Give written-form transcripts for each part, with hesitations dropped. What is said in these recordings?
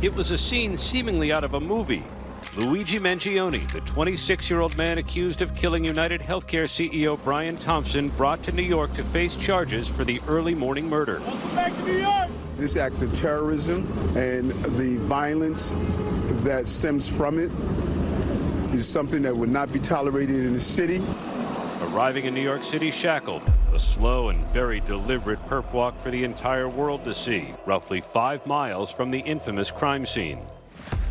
It was a scene seemingly out of a movie. Luigi Mangione, the 26-year-old man accused of killing UnitedHealthcare CEO Brian Thompson, brought to New York to face charges for the early morning murder. Welcome back to New York. This act of terrorism and the violence that stems from it is something that would not be tolerated in the city. Arriving in New York City shackled, a slow and very deliberate perp walk for the entire world to see, roughly 5 miles from the infamous crime scene.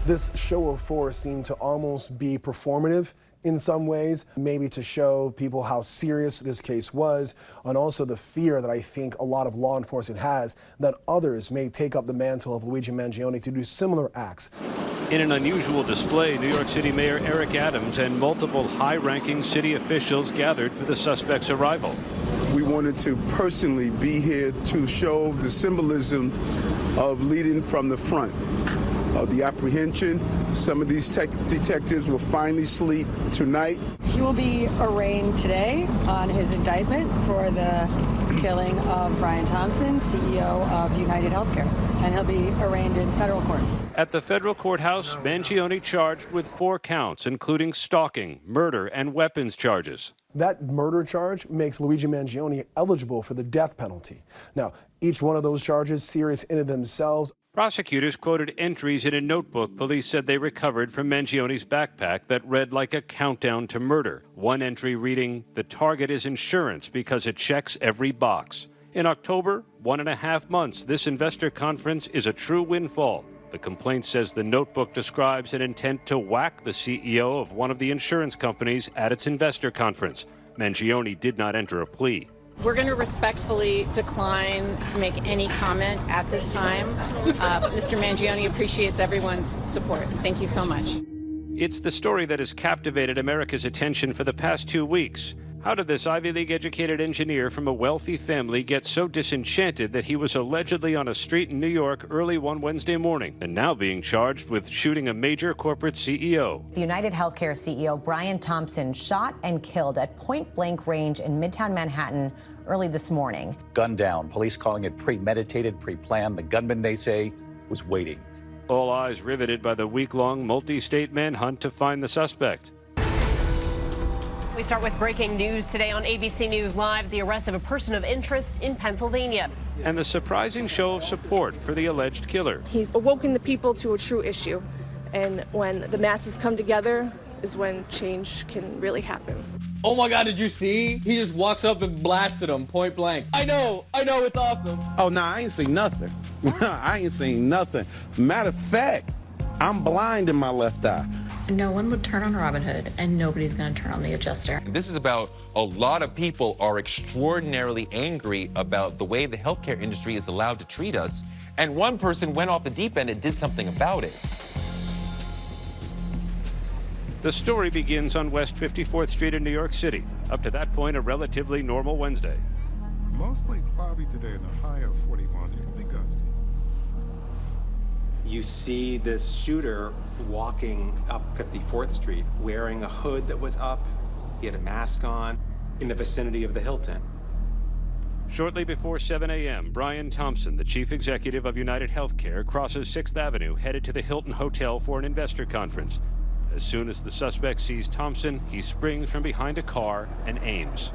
This show of force seemed to almost be performative in some ways, maybe to show people how serious this case was, and also the fear that I think a lot of law enforcement has that others may take up the mantle of Luigi Mangione to do similar acts. In an unusual display, New York City Mayor Eric Adams and multiple high-ranking city officials gathered for the suspect's arrival. We wanted to personally be here to show the symbolism of leading from the front. The apprehension. Some of these detectives will finally sleep tonight. He will be arraigned today on his indictment for the killing of Brian Thompson, CEO of UnitedHealthcare, and he'll be arraigned in federal court. At the federal courthouse, Mangione charged with 4 counts, including stalking, murder, and weapons charges. That murder charge makes Luigi Mangione eligible for the death penalty. Now, each one of those charges serious in and of themselves. Prosecutors quoted entries in a notebook police said they recovered from Mangione's backpack that read like a countdown to murder. One entry reading, "The target is insurance because it checks every box." In October, 1.5 months, this investor conference is a true windfall. The complaint says the notebook describes an intent to whack the CEO of one of the insurance companies at its investor conference. Mangione did not enter a plea. We're going to respectfully decline to make any comment at this time, but Mr. Mangione appreciates everyone's support. Thank you so much. It's the story that has captivated America's attention for the past 2 weeks. How did this Ivy League-educated engineer from a wealthy family get so disenchanted that he was allegedly on a street in New York early one Wednesday morning and now being charged with shooting a major corporate CEO? The UnitedHealthcare CEO Brian Thompson shot and killed at point-blank range in Midtown Manhattan early this morning. Gunned down. Police calling it premeditated, pre-planned. The gunman, they say, was waiting. All eyes riveted by the week-long multi-state manhunt to find the suspect. We start with breaking news today on ABC News Live, the arrest of a person of interest in Pennsylvania. And the surprising show of support for the alleged killer. He's awoken the people to a true issue. And when the masses come together is when change can really happen. Oh my God, did you see? He just walks up and blasted him point blank. I know, it's awesome. Oh, nah, I ain't seen nothing. I ain't seen nothing. Matter of fact, I'm blind in my left eye. No one would turn on Robin Hood, and nobody's going to turn on the adjuster. This is about a lot of people are extraordinarily angry about the way the healthcare industry is allowed to treat us, and one person went off the deep end and did something about it. The story begins on West 54th Street in New York City. Up to that point, a relatively normal Wednesday. Mostly cloudy today and a high of 41. It'll be gusty. You see this shooter walking up 54th Street wearing a hood that was up. He had a mask on in the vicinity of the Hilton. Shortly before 7 a.m., Brian Thompson, the chief executive of UnitedHealthcare, crosses 6th Avenue, headed to the Hilton Hotel for an investor conference. As soon as the suspect sees Thompson, he springs from behind a car and aims.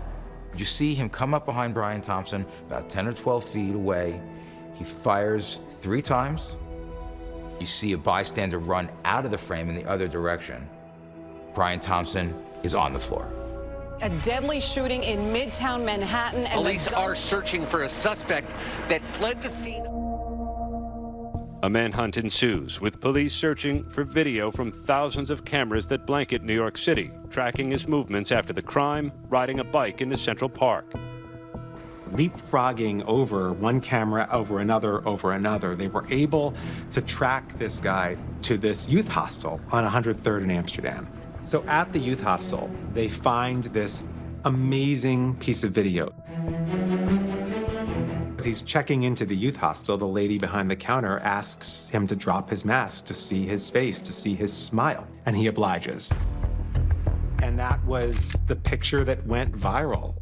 You see him come up behind Brian Thompson, about 10 or 12 feet away. He fires 3 times. You see a bystander run out of the frame in the other direction. Brian Thompson is on the floor. A deadly shooting in Midtown Manhattan. And police are searching for a suspect that fled the scene. A manhunt ensues, with police searching for video from thousands of cameras that blanket New York City, tracking his movements after the crime, riding a bike into Central Park. Leapfrogging over one camera over another, they were able to track this guy to this youth hostel on 103rd in Amsterdam. So at the youth hostel, they find this amazing piece of video. As he's checking into the youth hostel, the lady behind the counter asks him to drop his mask to see his face, to see his smile, and he obliges. And that was the picture that went viral.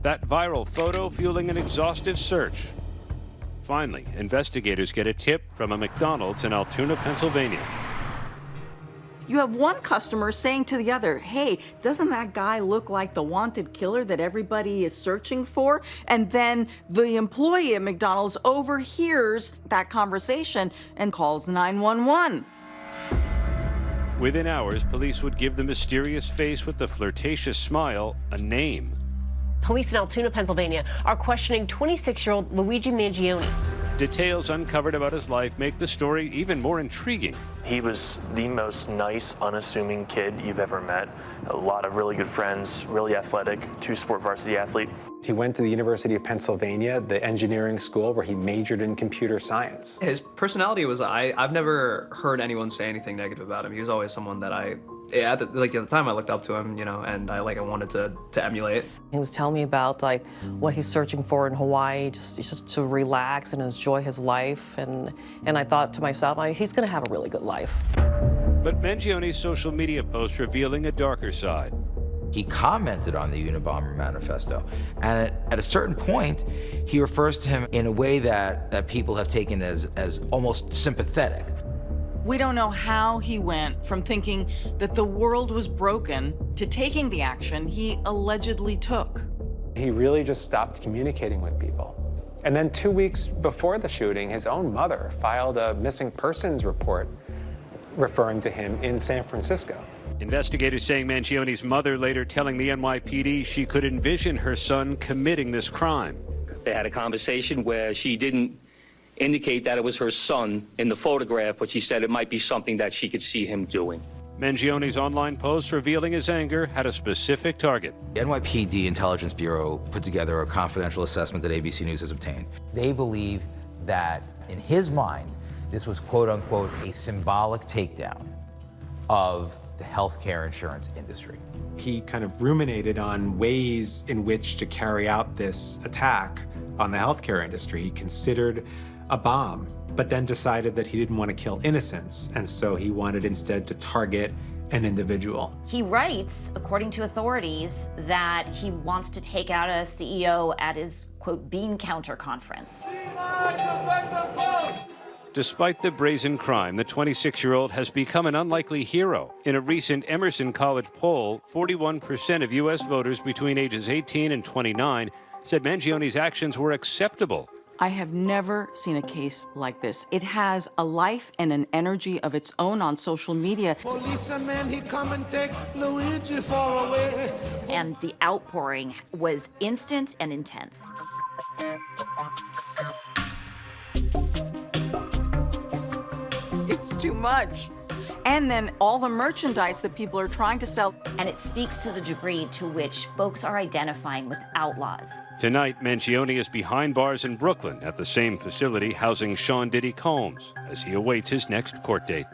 That viral photo fueling an exhaustive search Finally, investigators get a tip from a McDonald's in Altoona, Pennsylvania. You have one customer saying to the other, hey, doesn't that guy look like the wanted killer that everybody is searching for? And then the employee at McDonald's overhears that conversation and calls 911. Within hours, police would give the mysterious face with the flirtatious smile a name. Police in Altoona, Pennsylvania are questioning 26-year-old Luigi Mangione. Details uncovered about his life make the story even more intriguing. He was the most nice, unassuming kid you've ever met. A lot of really good friends, really athletic, two-sport varsity athlete. He went to the University of Pennsylvania, the engineering school, where he majored in computer science. His personality was, I've never heard anyone say anything negative about him. He was always someone that at the time I looked up to him, and I wanted to emulate. He was telling me about what he's searching for in Hawaii, just to relax and enjoy his life. And I thought to myself, he's going to have a really good life. But Mangione's social media post revealing a darker side. He commented on the Unabomber manifesto, and at a certain point, he refers to him in a way that people have taken as almost sympathetic. We don't know how he went from thinking that the world was broken to taking the action he allegedly took. He really just stopped communicating with people. And then 2 weeks before the shooting, his own mother filed a missing persons report referring to him in San Francisco. Investigators saying Mangione's mother later telling the NYPD she could envision her son committing this crime. They had a conversation where she didn't indicate that it was her son in the photograph, but she said it might be something that she could see him doing. Mangione's online post revealing his anger had a specific target. The NYPD Intelligence Bureau put together a confidential assessment that ABC News has obtained. They believe that, in his mind, this was quote-unquote a symbolic takedown of the healthcare insurance industry. He kind of ruminated on ways in which to carry out this attack on the healthcare industry. He considered a bomb, but then decided that he didn't want to kill innocents, and so he wanted instead to target an individual. He writes, according to authorities, that he wants to take out a CEO at his, quote, bean counter conference. Despite the brazen crime, the 26-year-old has become an unlikely hero. In a recent Emerson College poll, 41% of U.S. voters between ages 18 and 29 said Mangione's actions were acceptable. I have never seen a case like this. It has a life and an energy of its own on social media. Policeman, he come and take Luigi far away. And the outpouring was instant and intense. It's too much. And then all the merchandise that people are trying to sell. And it speaks to the degree to which folks are identifying with outlaws. Tonight, Mangione is behind bars in Brooklyn at the same facility housing Sean Diddy Combs as he awaits his next court date.